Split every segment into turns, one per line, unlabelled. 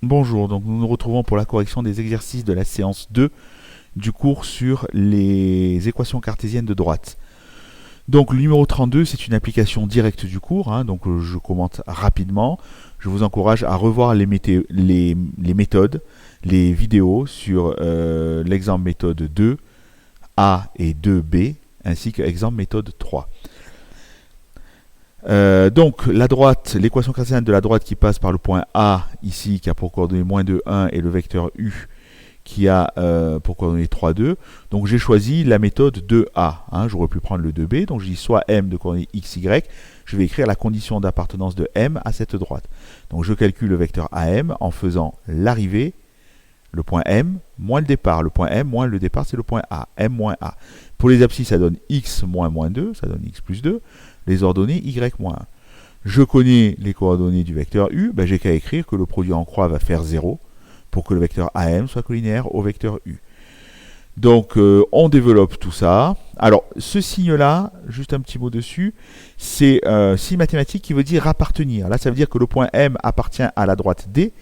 Bonjour, donc nous nous retrouvons pour la correction des exercices de la séance 2 du cours sur les équations cartésiennes de droite. Donc le numéro 32, c'est une application directe du cours, donc je commente rapidement. Je vous encourage à revoir les méthodes, les vidéos sur l'exemple méthode 2A et 2B, ainsi que l'exemple méthode 3. Donc la droite, l'équation cartésienne de la droite qui passe par le point A ici, qui a pour coordonnées moins 2, 1, et le vecteur U qui a pour coordonnées 3, 2. Donc j'ai choisi la méthode 2A. J'aurais pu prendre le 2B, donc je dis soit M de coordonnées x, y, je vais écrire la condition d'appartenance de M à cette droite. Donc je calcule le vecteur AM en faisant l'arrivée, le point M, moins le départ. Le point M moins le départ, c'est le point A. M moins A. Pour les abscisses, ça donne x moins moins 2, ça donne x plus 2. Les ordonnées y moins 1. Je connais les coordonnées du vecteur U, j'ai qu'à écrire que le produit en croix va faire 0 pour que le vecteur AM soit collinéaire au vecteur U. Donc on développe tout ça. Alors ce signe-là, juste un petit mot dessus, c'est signe mathématique qui veut dire appartenir. Là ça veut dire que le point M appartient à la droite D,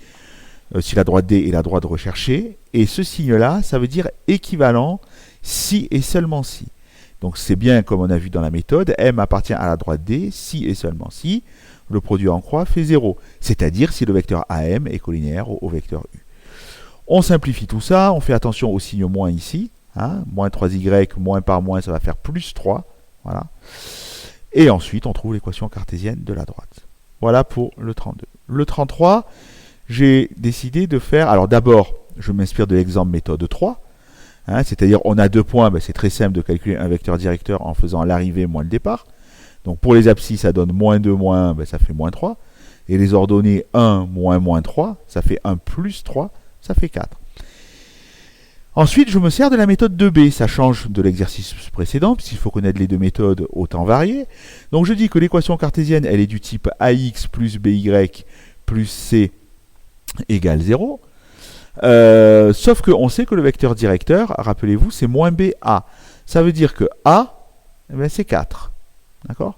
si la droite D est la droite recherchée, et ce signe-là, ça veut dire équivalent si et seulement si. Donc c'est bien comme on a vu dans la méthode, M appartient à la droite D, si et seulement si, le produit en croix fait 0. C'est-à-dire si le vecteur AM est collinéaire au vecteur U. On simplifie tout ça, on fait attention au signe moins ici. Moins 3y, moins par moins, ça va faire plus 3. Voilà. Et ensuite, on trouve l'équation cartésienne de la droite. Voilà pour le 32. Le 33, j'ai décidé de faire... Alors d'abord, je m'inspire de l'exemple méthode 3. C'est-à-dire on a 2 points, c'est très simple de calculer un vecteur directeur en faisant l'arrivée moins le départ. Donc pour les abscisses, ça donne moins 2 moins 1, ça fait moins 3. Et les ordonnées 1 moins moins 3, ça fait 1 plus 3, ça fait 4. Ensuite, je me sers de la méthode 2B, ça change de l'exercice précédent, puisqu'il faut connaître les deux méthodes au temps varié. Donc je dis que l'équation cartésienne, elle est du type AX plus BY plus C égale 0. Sauf qu'on sait que le vecteur directeur, rappelez-vous, c'est moins BA. Ça veut dire que A, c'est 4. D'accord?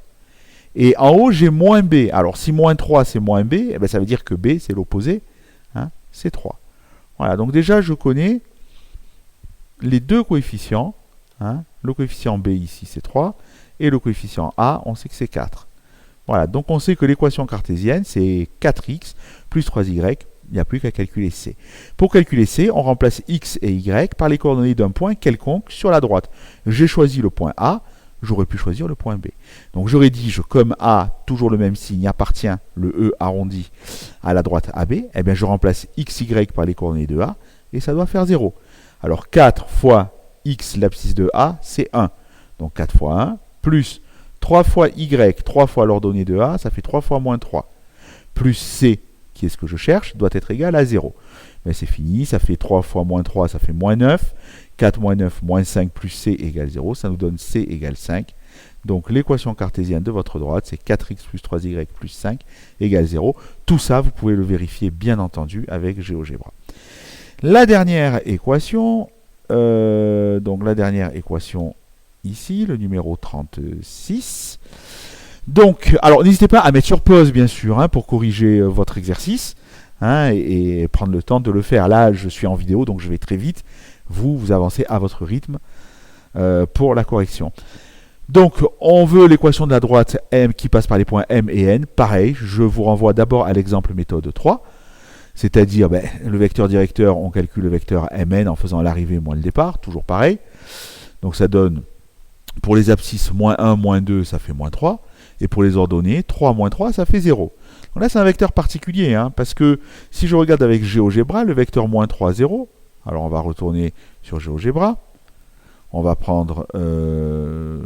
Et en haut, j'ai moins B. Alors, si moins 3, c'est moins B, ça veut dire que B, c'est l'opposé. C'est 3. Voilà, donc déjà, je connais les deux coefficients. Le coefficient B ici, c'est 3. Et le coefficient A, on sait que c'est 4. Voilà, donc on sait que l'équation cartésienne, c'est 4x plus 3y. Il n'y a plus qu'à calculer C. Pour calculer C, on remplace x et y par les coordonnées d'un point quelconque sur la droite. J'ai choisi le point A, j'aurais pu choisir le point B. Donc j'aurais dit, comme A, toujours le même signe, appartient, le E arrondi, à la droite AB, je remplace x, y par les coordonnées de A, et ça doit faire 0. Alors 4 fois x, l'abscisse de A, c'est 1. Donc 4 fois 1, plus 3 fois y, 3 fois l'ordonnée de A, ça fait 3 fois moins 3. Plus C, qui est ce que je cherche, doit être égal à 0. Mais c'est fini, ça fait 3 fois moins 3, ça fait moins 9. 4 moins 9, moins 5 plus C égale 0, ça nous donne C égale 5. Donc l'équation cartésienne de votre droite, c'est 4x plus 3y plus 5 égale 0. Tout ça, vous pouvez le vérifier, bien entendu, avec GeoGebra. La dernière équation, ici, le numéro 36. Donc, alors n'hésitez pas à mettre sur pause, bien sûr, pour corriger votre exercice, et prendre le temps de le faire. Là, je suis en vidéo, donc je vais très vite. Vous avancez à votre rythme pour la correction. Donc, on veut l'équation de la droite M qui passe par les points M et N. Pareil, je vous renvoie d'abord à l'exemple méthode 3. C'est-à-dire, le vecteur directeur, on calcule le vecteur Mn en faisant l'arrivée moins le départ. Toujours pareil. Donc, ça donne, pour les abscisses, moins 1, moins 2, ça fait moins 3. Et pour les ordonnées, 3 moins 3, ça fait 0. Donc là, c'est un vecteur particulier, parce que si je regarde avec GeoGebra, le vecteur moins 3, 0, alors on va retourner sur GeoGebra, on va prendre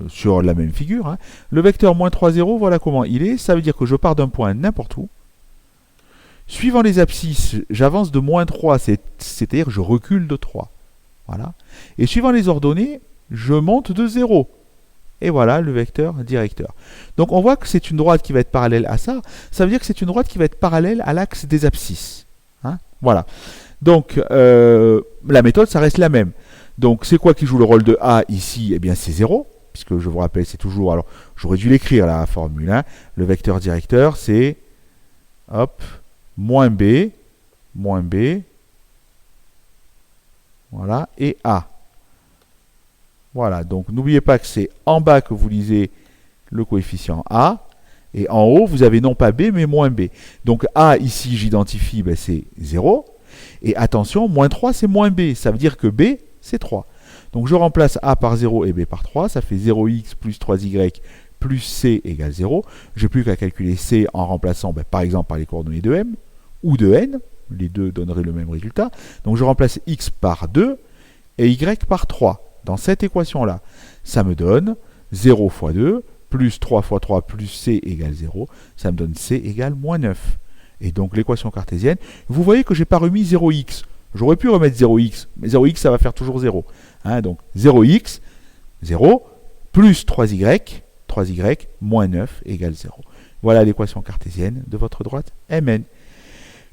sur la même figure, le vecteur moins 3, 0, voilà comment il est, ça veut dire que je pars d'un point n'importe où, suivant les abscisses, j'avance de moins 3, c'est-à-dire que je recule de 3, voilà, et suivant les ordonnées, je monte de 0. Et voilà le vecteur directeur. Donc on voit que c'est une droite qui va être parallèle à ça. Ça veut dire que c'est une droite qui va être parallèle à l'axe des abscisses. Voilà. Donc la méthode, ça reste la même. Donc c'est quoi qui joue le rôle de A ici? Eh bien c'est 0, puisque je vous rappelle, c'est toujours... Alors j'aurais dû l'écrire la formule. Le vecteur directeur, c'est moins B moins B, voilà, et A. Voilà, donc n'oubliez pas que c'est en bas que vous lisez le coefficient A, et en haut, vous avez non pas B, mais moins B. Donc A, ici, j'identifie, ben, c'est 0, et attention, moins 3, c'est moins B, ça veut dire que B, c'est 3. Donc je remplace A par 0 et B par 3, ça fait 0x plus 3y plus C égale 0. Je n'ai plus qu'à calculer C en remplaçant, ben, par exemple, par les coordonnées de M, ou de N, les deux donneraient le même résultat. Donc je remplace x par 2 et y par 3 dans cette équation-là. Ça me donne 0 fois 2, plus 3 fois 3 plus C égale 0. Ça me donne C égale moins 9. Et donc l'équation cartésienne, vous voyez que je n'ai pas remis 0x. J'aurais pu remettre 0x, mais 0x, ça va faire toujours 0. Hein, donc 0x, 0, plus 3y, 3y, moins 9 égale 0. Voilà l'équation cartésienne de votre droite Mn.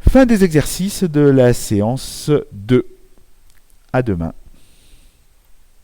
Fin des exercices de la séance 2. À demain.